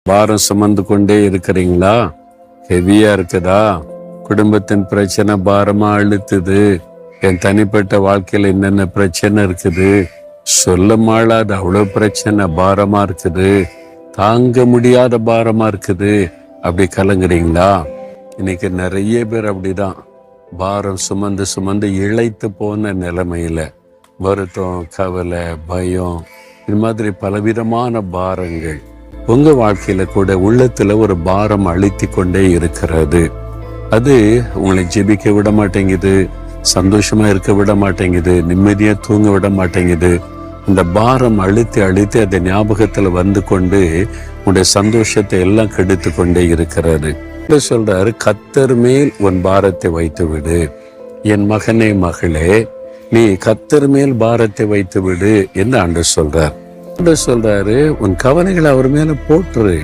பாரம் சுமந்து கொண்டே இருக்கிறீங்களா? ஹெவியா இருக்குதா? குடும்பத்தின் பிரச்சனை பாரமா அழுத்துது. என் தனிப்பட்ட வாழ்க்கையில என்னென்ன பிரச்சனை இருக்குது, சொல்ல மாளாத அவ்வளவு பிரச்சனை பாரமா இருக்குது, தாங்க முடியாத பாரமா இருக்குது, அப்படி கலங்குறீங்களா? இன்னைக்கு நிறைய பேர் அப்படிதான் பாரம் சுமந்து சுமந்து இழைத்து போன நிலைமையில வருத்தம், கவலை, பயம், இது மாதிரி பலவிதமான பாரங்கள் உங்க வாழ்க்கையில கூட உள்ளத்துல ஒரு பாரம் அழுத்தி கொண்டே இருக்கிறது. அது உங்களை ஜெபிக்க விட மாட்டேங்குது, சந்தோஷமா இருக்க விட மாட்டேங்குது, நிம்மதியா தூங்க விட மாட்டேங்குது. இந்த பாரம் அழுத்தி அழுத்தி அதை ஞாபகத்துல வந்து கொண்டு உங்களுடைய சந்தோஷத்தை எல்லாம் கெடுத்து கொண்டே இருக்கிறது. சொல்றாரு, கர்த்தர் மேல் உன் பாரத்தை வைத்து விடு. என் மகனே, மகளே, நீ கர்த்தர் மேல் பாரத்தை வைத்து விடு என்று ஆண்டவர் சொல்றார். ஆண்டவர் சொல்றாரு, உன் கவலைகளை அவர் மேல போட்டுரு.